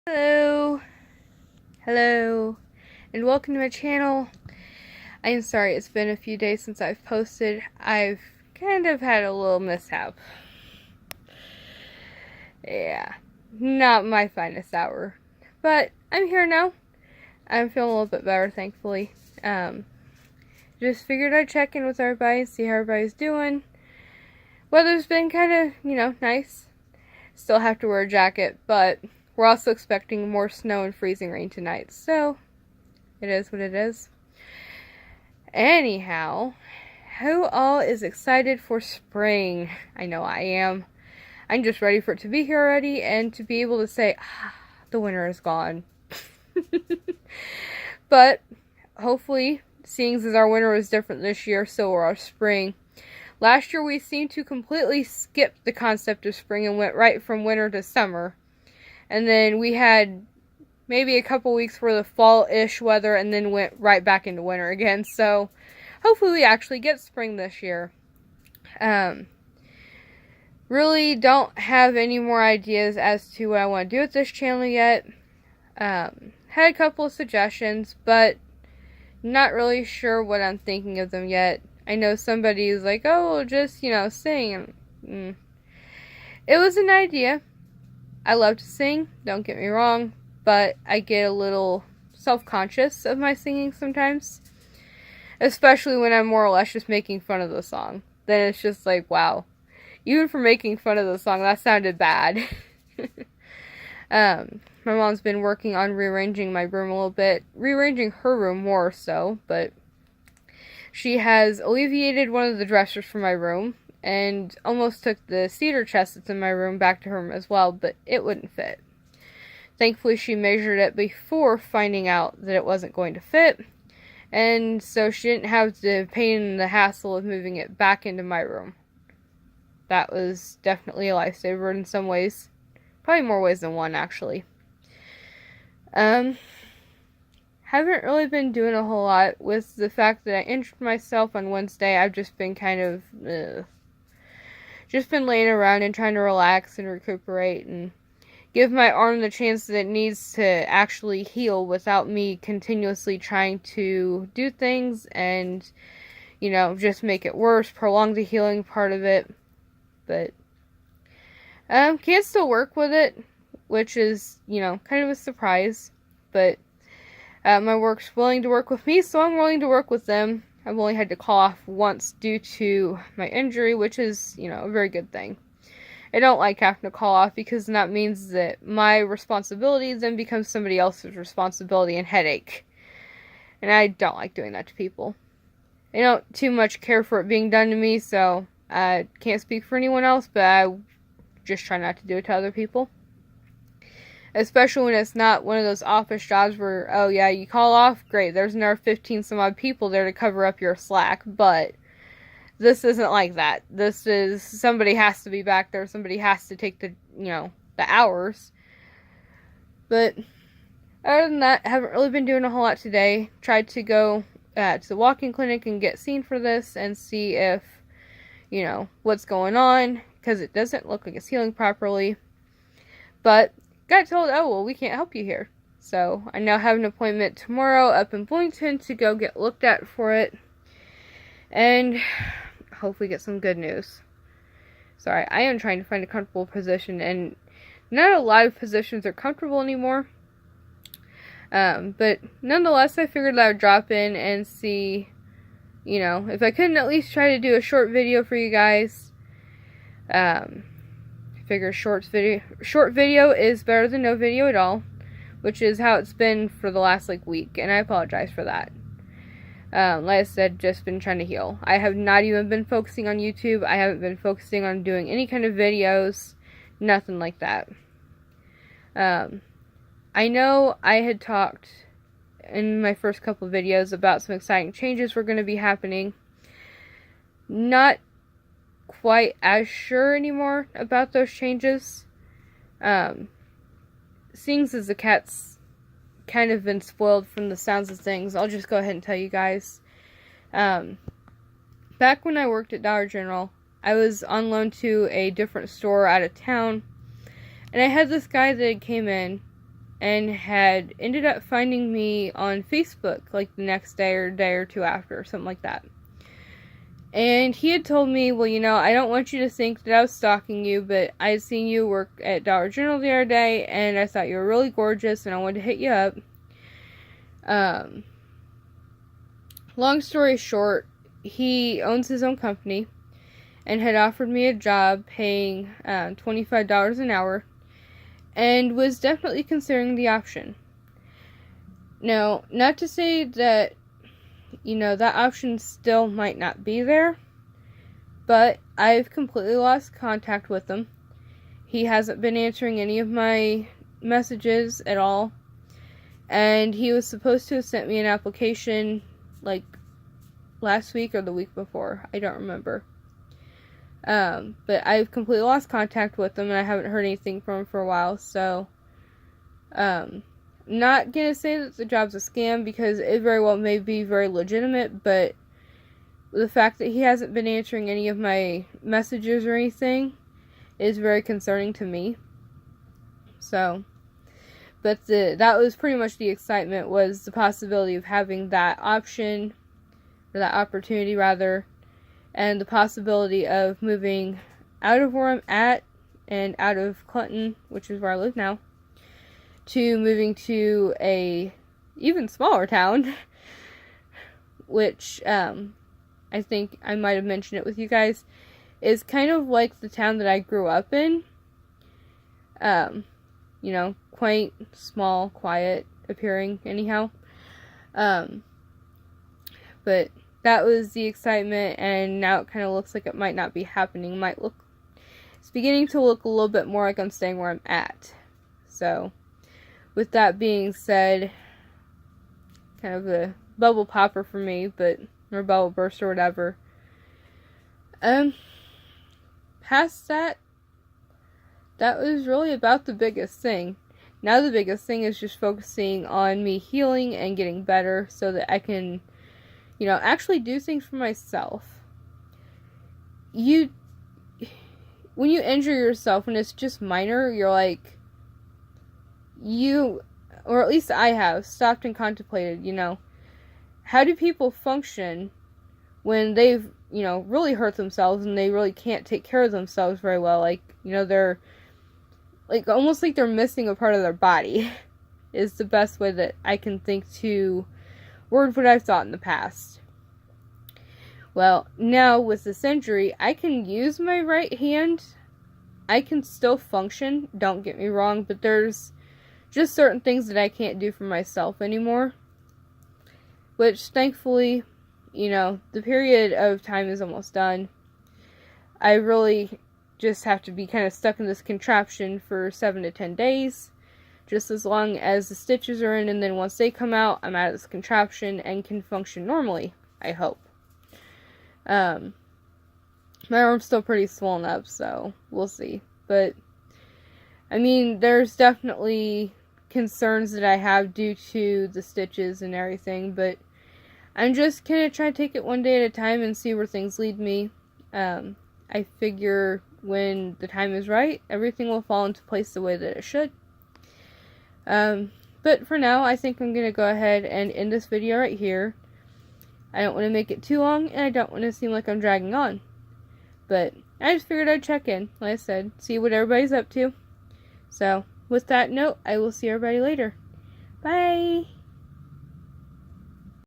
Hello, hello, and welcome to my channel. I am sorry it's been a few days since I've posted. I've kind of had a little mishap. Yeah, not my finest hour, but I'm here now. I'm feeling a little bit better, thankfully. Just figured I'd check in with everybody, see how everybody's doing. Weather's been kind of, nice. Still have to wear a jacket, but we're also expecting more snow and freezing rain tonight, so it is what it is. Anyhow, who all is excited for spring? I know I am. I'm just ready for it to be here already and to be able to say, the winter is gone. But hopefully, seeing as our winter was different this year, so will our spring. Last year we seemed to completely skip the concept of spring and went right from winter to summer. And then we had maybe a couple weeks for the fall-ish weather and then went right back into winter again. So hopefully we actually get spring this year. Really don't have any more ideas as to what I want to do with this channel yet. Had a couple of suggestions, but not really sure what I'm thinking of them yet. I know somebody's like, oh, just, sing. It was an idea. I love to sing, don't get me wrong, but I get a little self-conscious of my singing sometimes. Especially when I'm more or less just making fun of the song. Then it's just like, wow. Even for making fun of the song, that sounded bad. My mom's been working on rearranging my room a little bit. Rearranging her room more so, but she has alleviated one of the dressers from my room and almost took the cedar chest that's in my room back to her room as well, but it wouldn't fit. Thankfully, she measured it before finding out that it wasn't going to fit, and so she didn't have the pain and the hassle of moving it back into my room. That was definitely a lifesaver in some ways. Probably more ways than one, actually. Haven't really been doing a whole lot with the fact that I injured myself on Wednesday. I've just been kind of, just been laying around and trying to relax and recuperate and give my arm the chance that it needs to actually heal without me continuously trying to do things and, just make it worse, prolong the healing part of it. But, can still work with it, which is, kind of a surprise, but my work's willing to work with me, so I'm willing to work with them. I've only had to call off once due to my injury, which is, a very good thing. I don't like having to call off because that means that my responsibility then becomes somebody else's responsibility and headache. And I don't like doing that to people. I don't too much care for it being done to me, so I can't speak for anyone else, but I just try not to do it to other people. Especially when it's not one of those office jobs where, oh yeah, you call off, great, there's another 15 some odd people there to cover up your slack, but this isn't like that. This is, somebody has to be back there, somebody has to take the, the hours. But other than that, I haven't really been doing a whole lot today. Tried to go to the walk-in clinic and get seen for this and see if, what's going on, because it doesn't look like it's healing properly. But got told, oh, well, we can't help you here. So I now have an appointment tomorrow up in Bloomington to go get looked at for it. And hopefully get some good news. Sorry, I am trying to find a comfortable position, and not a lot of positions are comfortable anymore. But nonetheless, I figured I would drop in and see, if I couldn't at least try to do a short video for you guys. Figure short video is better than no video at all, which is how it's been for the last week, and I apologize for that. Like I said, just been trying to heal. I have not even been focusing on YouTube. I haven't been focusing on doing any kind of videos, nothing like that. I know I had talked in my first couple of videos about some exciting changes were going to be happening. Not quite as sure anymore about those changes. Seeing as the cat's kind of been spoiled from the sounds of things, I'll just go ahead and tell you guys. Back when I worked at Dollar General, I was on loan to a different store out of town, and I had this guy that came in and had ended up finding me on Facebook like the next day or day or two after, or something like that. And he had told me, well, I don't want you to think that I was stalking you, but I had seen you work at Dollar General the other day, and I thought you were really gorgeous, and I wanted to hit you up. Long story short, he owns his own company, and had offered me a job paying $25 an hour, and was definitely considering the option. Now, not to say that that option still might not be there, but I've completely lost contact with him. He hasn't been answering any of my messages at all, and he was supposed to have sent me an application like last week or the week before. I don't remember. But I've completely lost contact with him, and I haven't heard anything from him for a while, so not gonna say that the job's a scam, because it very well may be very legitimate, but the fact that he hasn't been answering any of my messages or anything is very concerning to me. So, but that was pretty much the excitement, was the possibility of having that option, or that opportunity rather, and the possibility of moving out of where I'm at and out of Clinton, which is where I live now, to moving to a even smaller town, which I think I might have mentioned it with you guys, is kind of like the town that I grew up in. Quaint, small, quiet appearing anyhow. But that was the excitement, and now it kind of looks like it might not be happening. It's beginning to look a little bit more like I'm staying where I'm at. So, with that being said, kind of a bubble popper for me, or bubble burst or whatever. Past that was really about the biggest thing. Now the biggest thing is just focusing on me healing and getting better so that I can, actually do things for myself. When you injure yourself, when it's just minor, you're like, or at least I have, stopped and contemplated, how do people function when they've, really hurt themselves and they really can't take care of themselves very well? Like, they're, like, almost like they're missing a part of their body is the best way that I can think to word what I've thought in the past. Well, now with this injury, I can use my right hand. I can still function, don't get me wrong, but there's just certain things that I can't do for myself anymore. Which, thankfully, the period of time is almost done. I really just have to be kind of stuck in this contraption for 7 to 10 days. Just as long as the stitches are in, and then once they come out, I'm out of this contraption and can function normally, I hope. My arm's still pretty swollen up, so we'll see. But, there's definitely concerns that I have due to the stitches and everything, but I'm just kind of trying to take it one day at a time and see where things lead me. I figure when the time is right, everything will fall into place the way that it should. But for now, I think I'm going to go ahead and end this video right here. I don't want to make it too long, and I don't want to seem like I'm dragging on. But I just figured I'd check in, like I said, see what everybody's up to. So, with that note, I will see everybody later. Bye!